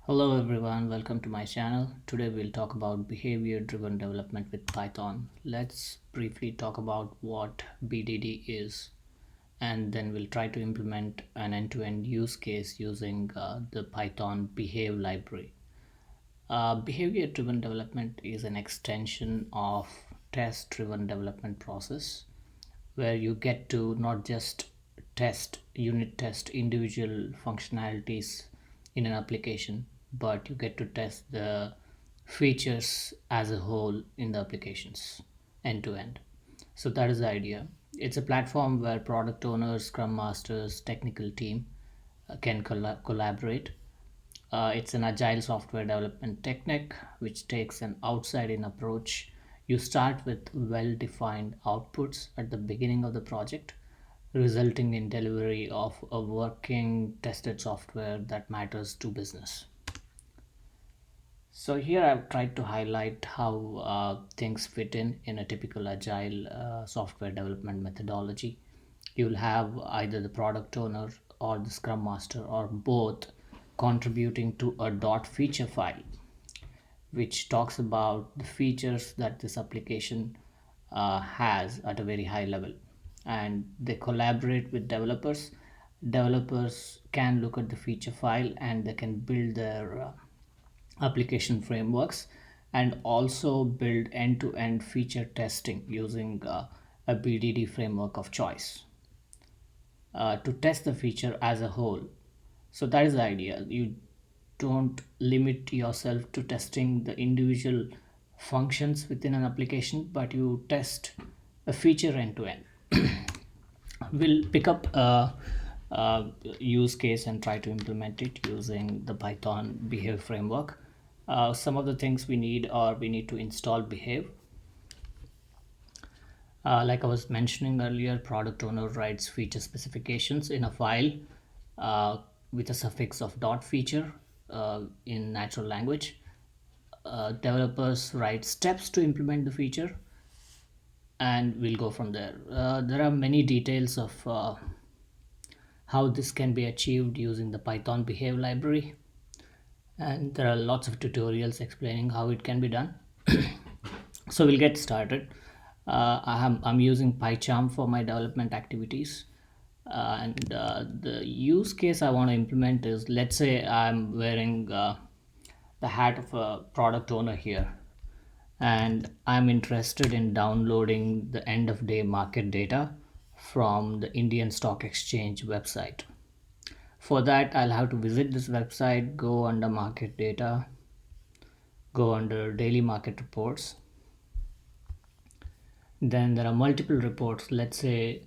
Hello everyone, welcome to my channel. Today we'll talk about behavior driven development with Python. Let's briefly talk about what BDD is, and then we'll try to implement an end-to-end use case using the Python behave library. Behavior driven development is an extension of test driven development process where you get to not just unit test individual functionalities in an application, but you get to test the features as a whole in the applications end to end. So that is the idea. It's a platform where product owners, scrum masters, technical team can collaborate. It's an agile software development technique which takes an outside in approach. You start with well defined outputs at the beginning of the project, resulting in delivery of a working tested software that matters to business. So here I've tried to highlight how things fit in a typical agile software development methodology. You'll have either the product owner or the scrum master or both contributing to a dot feature file which talks about the features that this application has at a very high level, and they collaborate with developers. Developers can look at the feature file and they can build their application frameworks and also build end-to-end feature testing using a BDD framework of choice to test the feature as a whole. So that is the idea. You don't limit yourself to testing the individual functions within an application, but you test a feature end to end. We'll pick up a use case and try to implement it using the Python behave framework. Some of the things we need are we need to install behave. Like I was mentioning earlier, product owner writes feature specifications in a file with a suffix of dot feature in natural language. Developers write steps to implement the feature, and we'll go from there. There are many details of how this can be achieved using the Python behave library, and there are lots of tutorials explaining how it can be done. So we'll get started. I'm using PyCharm for my development activities. And the use case I want to implement is, let's say I'm wearing the hat of a product owner here, and I'm interested in downloading the end of day market data from the Indian Stock Exchange website. For that, I'll have to visit this website, go under market data, go under daily market reports. Then there are multiple reports. Let's say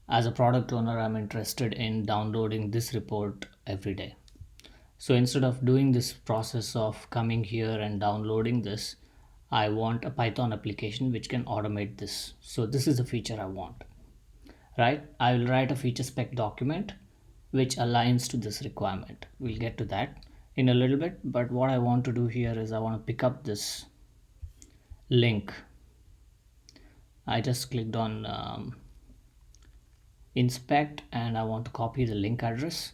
as a product owner, I'm interested in downloading this report every day. So instead of doing this process of coming here and downloading this, I want a Python application which can automate this. So this is the feature I want, right? I will write a feature spec document which aligns to this requirement. We'll get to that in a little bit, but what I want to do here is I want to pick up this link. I just clicked on inspect and I want to copy the link address.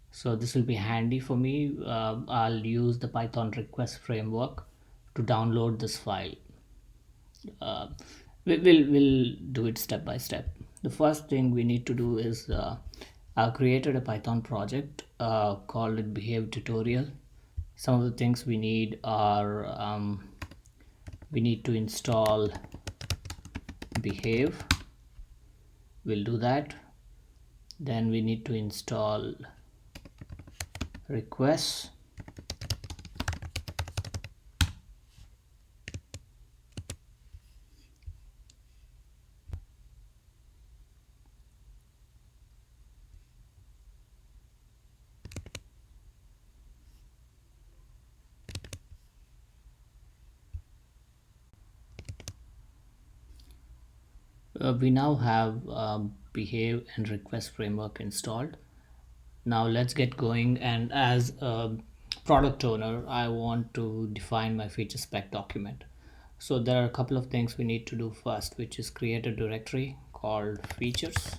So this will be handy for me. I'll use the Python request framework to download this file. uh, we'll do it step by step. The first thing we need to do is I've created a Python project called it behave tutorial. Some of the things we need are we need to install behave. We'll do that. Then we need to install requests. We now have behave and request framework installed. Now let's get going, and as a product owner I want to define my feature spec document. So there are a couple of things we need to do first, which is create a directory called features,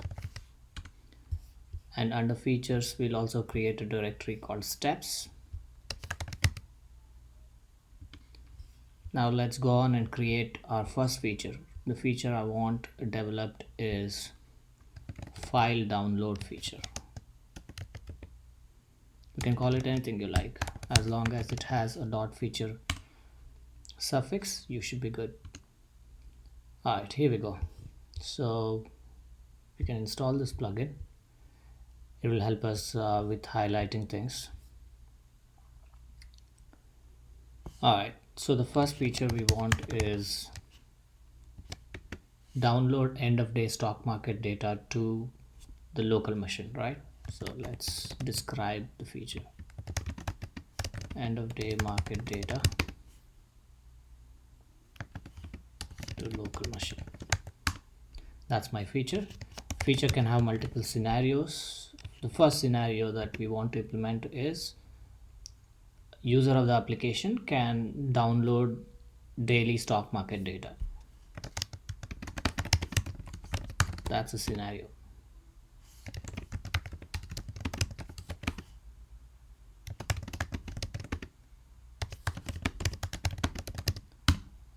and under features we'll also create a directory called steps. Now let's go on and create our first feature. The feature I want developed is file download feature. You can call it anything you like, as long as it has a dot feature suffix, you should be good. Alright, here we go. So we can install this plugin. It will help us with highlighting things. Alright, so the first feature we want is download end of day stock market data to the local machine, right? So let's describe the feature. End of day market data to local machine. That's my feature. Feature can have multiple scenarios. The first scenario that we want to implement is user of the application can download daily stock market data. That's a scenario.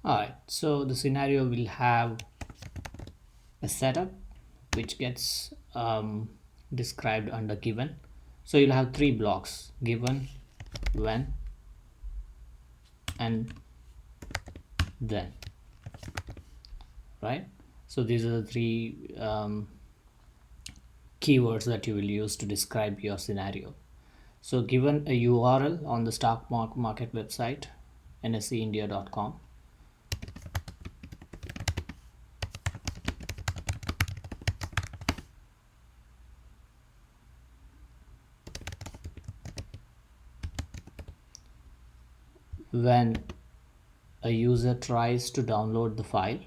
Alright, so the scenario will have a setup which gets described under given. So you'll have three blocks: given, when, and then, right? So these are the three keywords that you will use to describe your scenario. So given a URL on the stock market website, nseindia.com. When a user tries to download the file,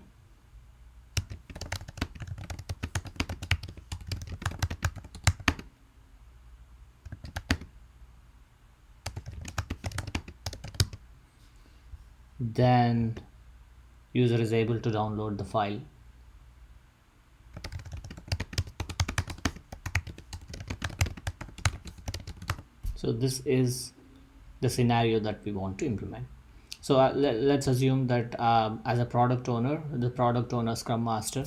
then user is able to download the file. So this is the scenario that we want to implement. So let's assume that as a product owner, the product owner scrum master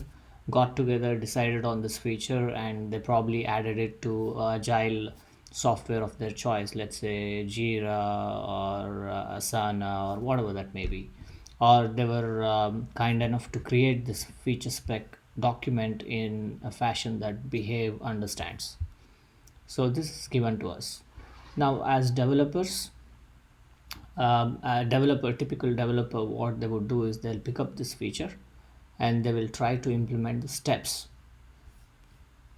got together, decided on this feature, and they probably added it to agile software of their choice, let's say Jira or Asana or whatever that may be, or they were kind enough to create this feature spec document in a fashion that Behave understands. So this is given to us. Now as developers, typical developer, what they would do is they'll pick up this feature and they will try to implement the steps.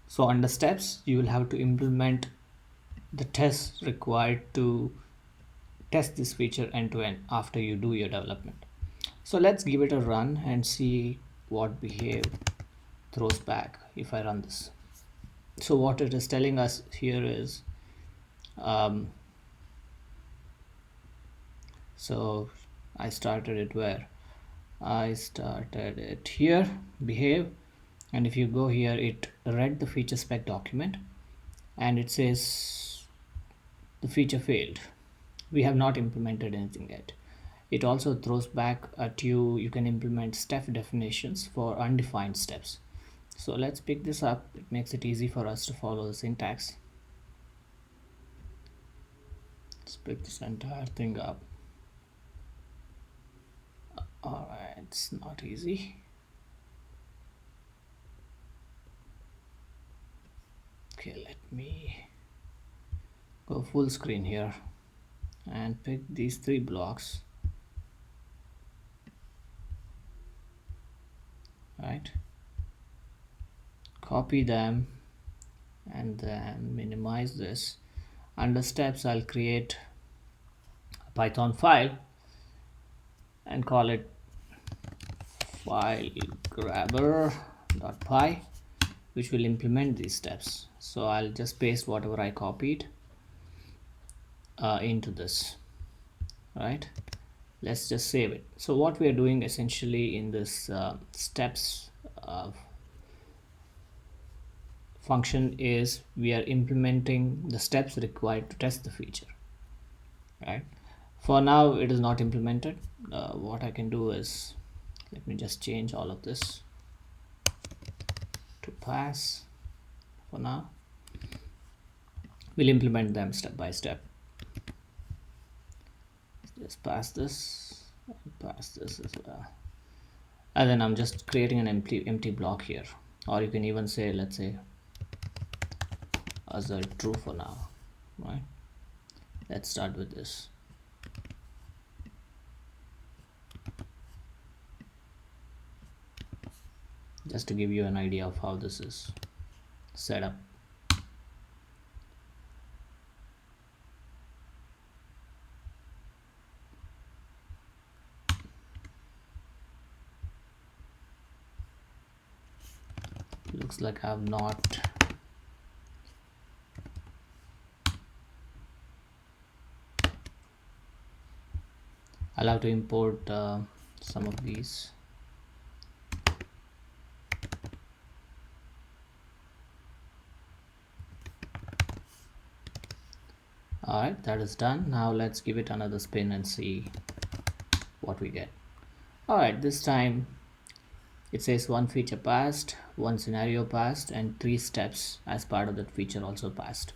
So under steps, you will have to implement the tests required to test this feature end to end after you do your development. So let's give it a run and see what Behave throws back if I run this. So what it is telling us here is so I started it where? I started it here, Behave, and if you go here, it read the feature spec document and it says the feature failed. We have not implemented anything yet. It also throws back at you can implement step definitions for undefined steps. So let's pick this up. It makes it easy for us to follow the syntax. Let's pick this entire thing up. Alright, it's not easy. Okay, let me go full screen here and pick these three blocks, right? Copy them and then minimize this. Under steps, I'll create a Python file and call it file grabber.py, which will implement these steps. So I'll just paste whatever I copied into this, right? Let's just save it. So what we are doing essentially in this steps function is we are implementing the steps required to test the feature, right? For now it is not implemented. What I can do is, let me just change all of this to pass. For now we'll implement them step by step. Just pass this and pass this as well, and then I'm just creating an empty block here, or you can even say, let's say as a true for now, right? Let's start with this. Just to give you an idea of how this is set up. Looks like I have not I'll have to import some of these. Alright, that is done. Now let's give it another spin and see what we get. Alright, this time it says one feature passed, one scenario passed, and 3 steps as part of that feature also passed.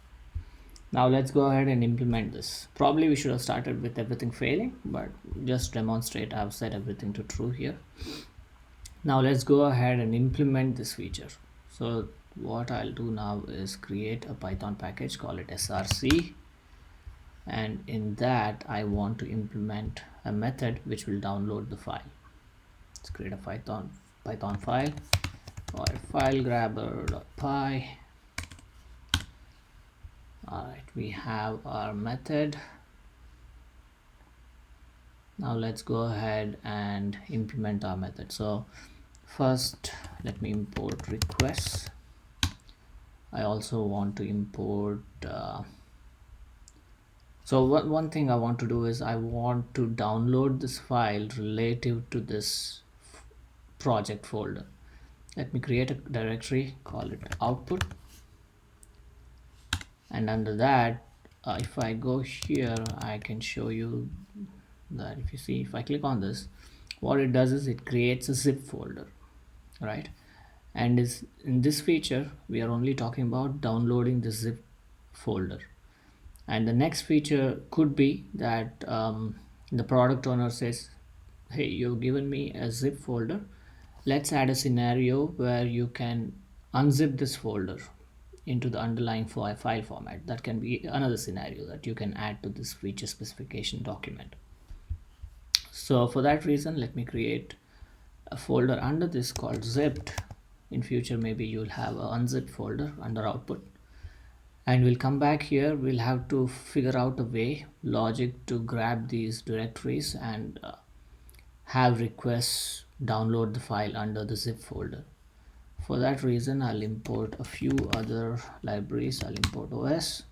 Now let's go ahead and implement this. Probably we should have started with everything failing, but just demonstrate I've set everything to true here. Now let's go ahead and implement this feature. So what I'll do now is create a Python package, call it src, and in that I want to implement a method which will download the file. Let's create a Python file, or file grabber.py. Alright, we have our method. Now let's go ahead and implement our method. So first let me import requests. I also want to import so one thing I want to do is I want to download this file relative to this project folder. Let me create a directory, call it output, and under that if I go here I can show you that if you see, if I click on this, what it does is it creates a zip folder, right? And is in this feature we are only talking about downloading the zip folder, and the next feature could be that the product owner says, hey, you've given me a zip folder, let's add a scenario where you can unzip this folder into the underlying file format. That can be another scenario that you can add to this feature specification document. So for that reason, let me create a folder under this called zipped. In future maybe you'll have an unzipped folder under output, and we'll come back here. We'll have to figure out a way, logic, to grab these directories and have requests download the file under the zip folder. For that reason I'll import a few other libraries. I'll import OS,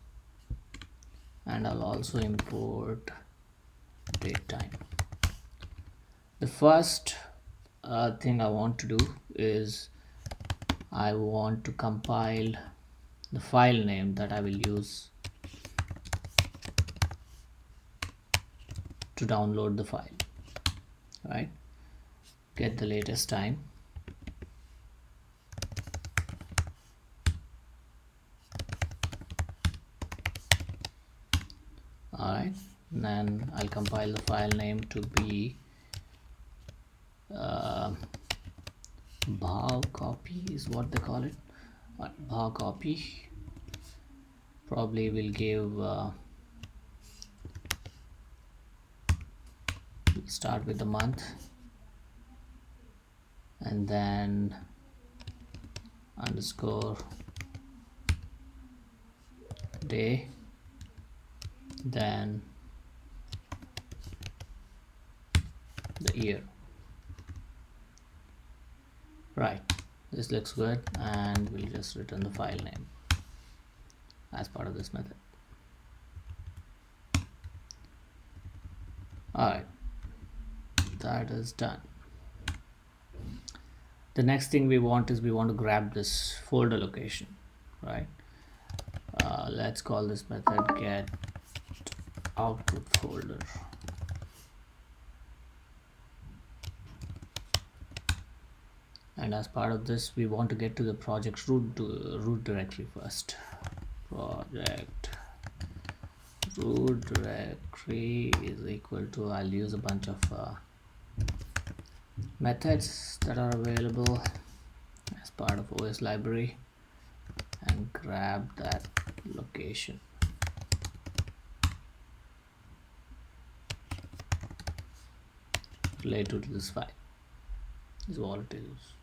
and I'll also import datetime. The first thing I want to do is I want to compile the file name that I will use to download the file, right? Get the latest time. Alright, then I'll compile the file name to be bhav copy is what they call it. Bhav copy. Probably will give start with the month, and then underscore day, then the year. Right, this looks good, and we'll just return the file name as part of this method. Alright, that is done. The next thing we want is we want to grab this folder location, right? Let's call this method get output folder. And as part of this, we want to get to the project root directory first. Project root directory is equal to, I'll use a bunch of methods that are available as part of OS library and grab that location. Related to this file is what it is.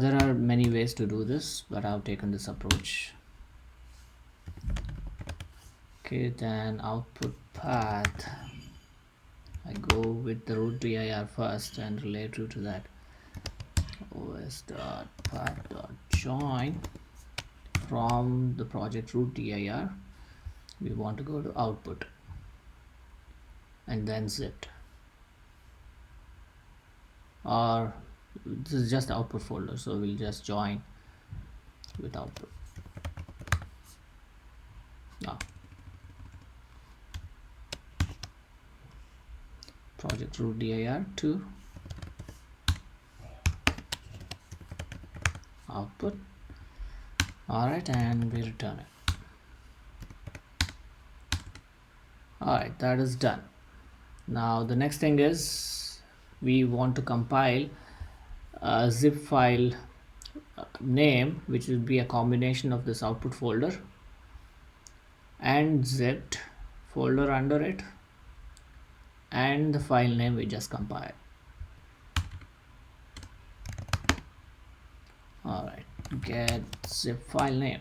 There are many ways to do this, but I've taken this approach. Okay, then output path, I go with the root dir first and relate to that os.path.join. From the project root dir, we want to go to output and then zipped, or this is just output folder, so we'll just join with output. Now project root dir to output. Alright, and we return it. Alright, that is done. Now the next thing is we want to compile a zip file name, which will be a combination of this output folder and zipped folder under it and the file name we just compiled. Alright, get zip file name.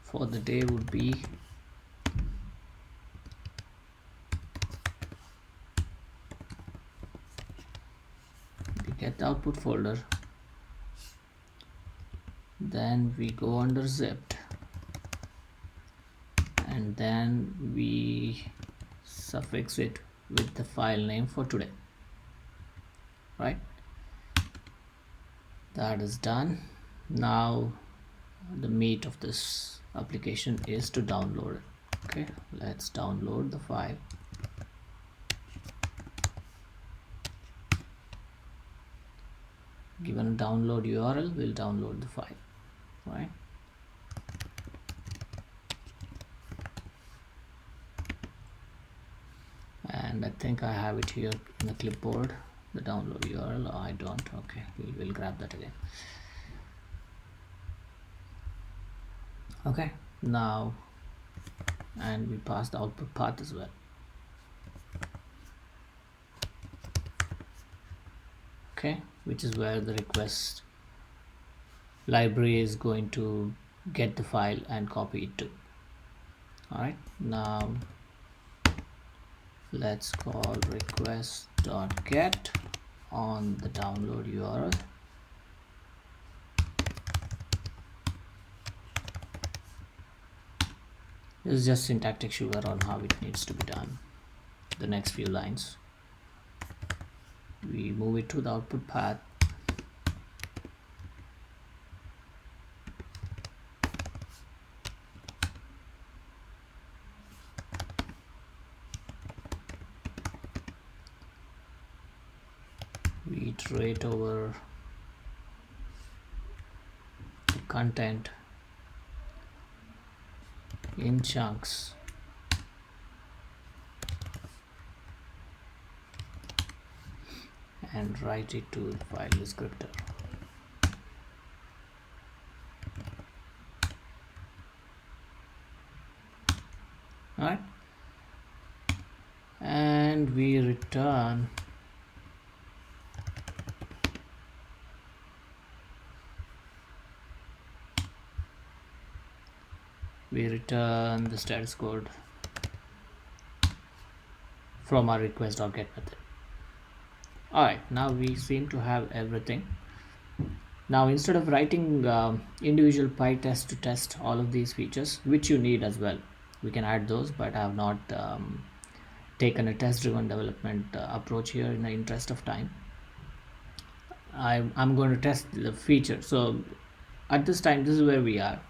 For the day would be we get the output folder, then we go under zipped, and then we suffix it with the file name for today. Right, that is done. Now the meat of this application is to download it. Okay, let's download the file. Given a download URL, we'll download the file. Right, and I think I have it here in the clipboard, the download URL. I don't. Okay, we'll grab that again. Okay, now, and we pass the output path as well. Okay, which is where the request library is going to get the file and copy it to. Alright, now let's call request.get on the download URL. This is just syntactic sugar on how it needs to be done. The next few lines, we move it to the output path. We iterate over the content in chunks. And write it to the file descriptor. Alright, and we return the status code from our request.get method. Alright, now we seem to have everything. Now instead of writing individual PyTest to test all of these features, which you need as well, we can add those, but I have not taken a test driven development approach here in the interest of time. I'm going to test the feature. So at this time, this is where we are.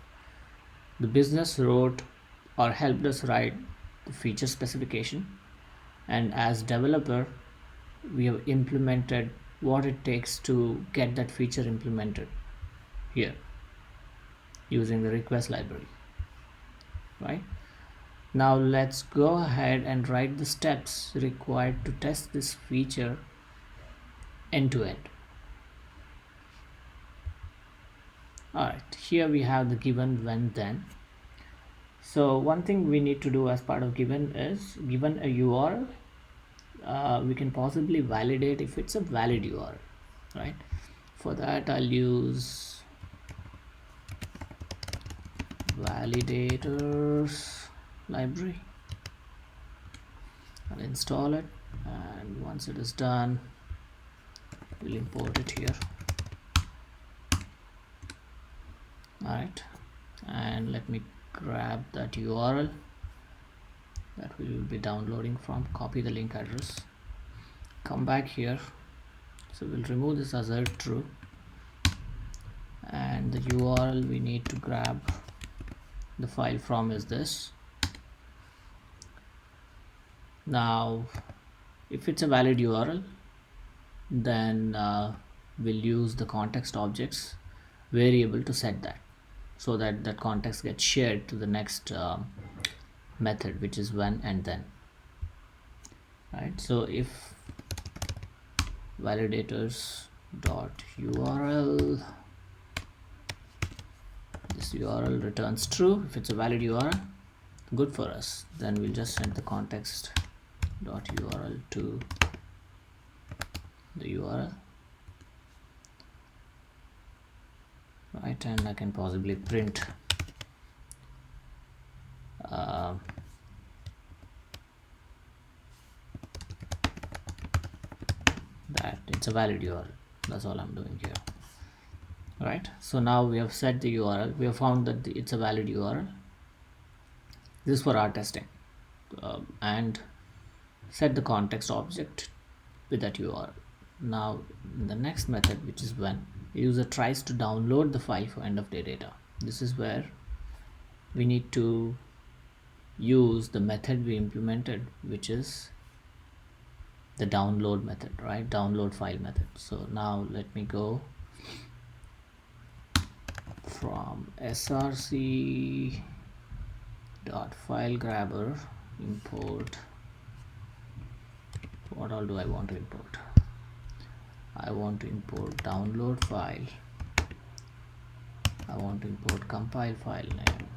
The business wrote or helped us write the feature specification, and as developer we have implemented what it takes to get that feature implemented here using the request library, right? Now let's go ahead and write the steps required to test this feature end to end. Alright, here we have the given, when, then. So one thing we need to do as part of given is, given a URL, we can possibly validate if it's a valid URL, right? For that I'll use validators library. I'll install it, and once it is done we'll import it here. Alright, and let me grab that URL that we will be downloading from, copy the link address, come back here. So we'll remove this assert true, and the URL we need to grab the file from is this. Now if it's a valid URL, then we'll use the context objects variable to set that, so that that context gets shared to the next method, which is when and then, right? So if validators dot URL, this URL returns true, if it's a valid URL, good for us, then we'll just send the context dot URL to the URL, right? And I can possibly print that it's a valid URL. That's all I'm doing here, right? So now we have set the URL, we have found that it's a valid URL. This is for our testing, and set the context object with that URL. Now in the next method, which is when, user tries to download the file for end of day data. This is where we need to use the method we implemented, which is the download method, right? Download file method. So now let me go from src dot file grabber, import, what all do I want to import? I want to import download file, I want to import compile file name,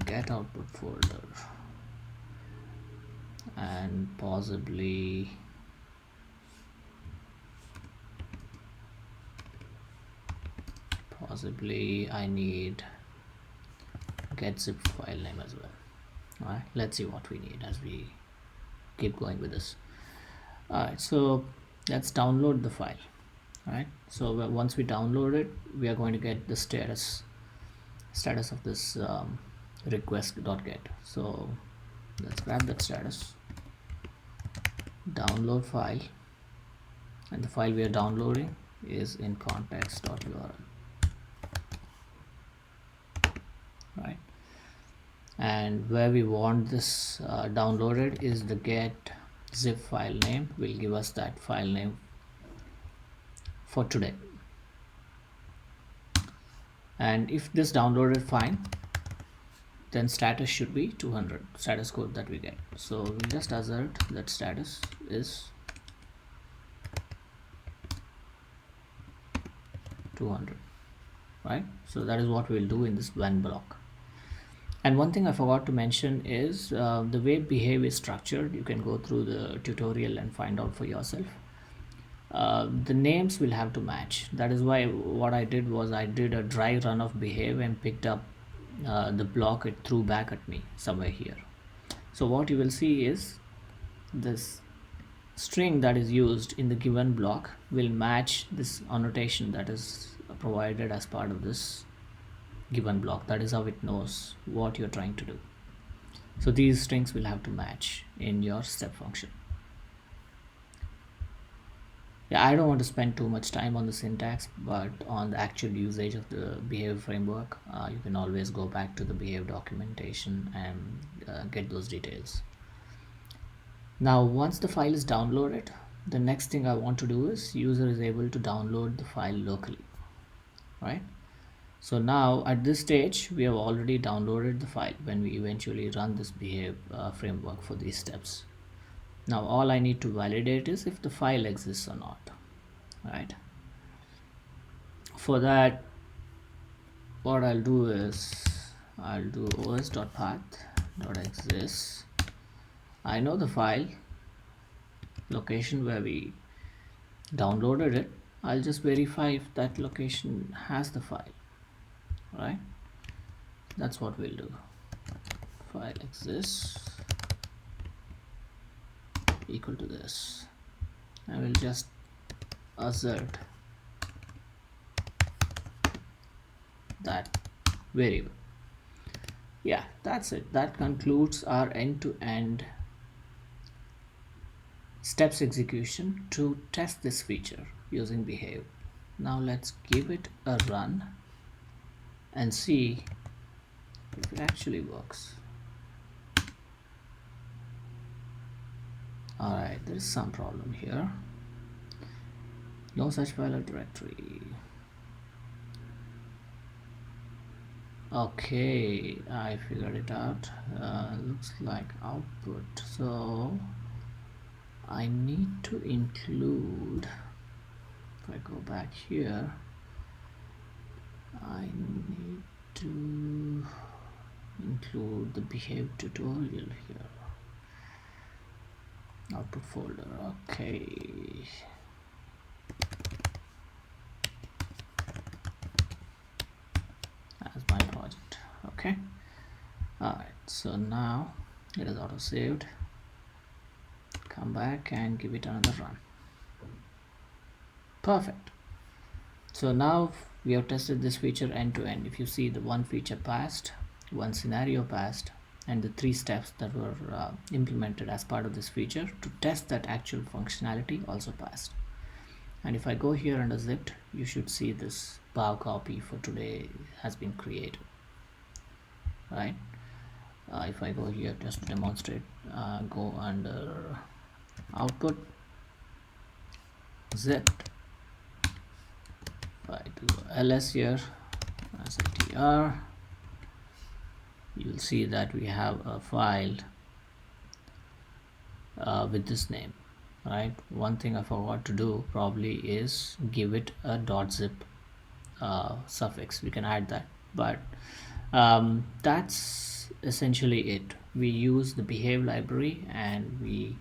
get output folder, and possibly I need get zip file name as well. All right, let's see what we need as we keep going with this. All right, so let's download the file. All right, so once we download it, we are going to get the status of this request.get. So let's grab that status, download file, and the file we are downloading is in context.url, right? And where we want this downloaded is the get zip file name, will give us that file name for today. And if this downloaded fine, then status should be 200, status code that we get. So we just assert that status is 200, right? So that is what we'll do in this when block. And one thing I forgot to mention is the way behave is structured. You can go through the tutorial and find out for yourself. The names will have to match. That is why what I did was I did a dry run of behave and picked up the block it threw back at me somewhere here. So what you will see is this string that is used in the given block will match this annotation that is provided as part of this given block. That is how it knows what you're trying to do. So these strings will have to match in your step function. Yeah, I don't want to spend too much time on the syntax, but on the actual usage of the Behave framework, you can always go back to the Behave documentation and get those details. Now, once the file is downloaded, the next thing I want to do is user is able to download the file locally, right? So now at this stage, we have already downloaded the file when we eventually run this Behave framework for these steps. Now all I need to validate is if the file exists or not, right? For that, what I'll do is I'll do os.path.exists. I know the file location where we downloaded it. I'll just verify if that location has the file, right? That's what we'll do. File exists equal to this. I will just assert that variable. Yeah, that's it. That concludes our end-to-end steps execution to test this feature using Behave. Now let's give it a run and see if it actually works. Alright, there is some problem here. No such file or directory. Okay, I figured it out. Looks like output. So I need to include, if I go back here, I need to include the Behave tutorial here. Output folder. Okay. As my project. Okay. Alright, so now it is auto saved. Come back and give it another run. Perfect. So now we have tested this feature end to end. If you see, the one feature passed, one scenario passed, and the 3 steps that were implemented as part of this feature to test that actual functionality also passed. And if I go here under zipped, you should see this bow copy for today has been created, right? If I go here just to demonstrate, go under output, zipped. If I do ls here as a tr, you'll see that we have a file with this name, right? One thing I forgot to do probably is give it a .zip suffix. We can add that, but that's essentially it. We use the Behave library and we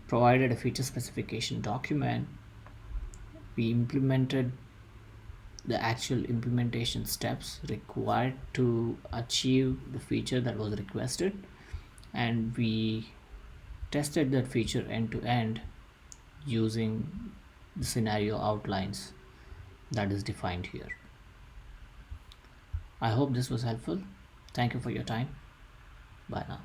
provided a feature specification document. We implemented the actual implementation steps required to achieve the feature that was requested, and we tested that feature end to end using the scenario outlines that is defined here. I hope this was helpful. Thank you for your time. Bye now.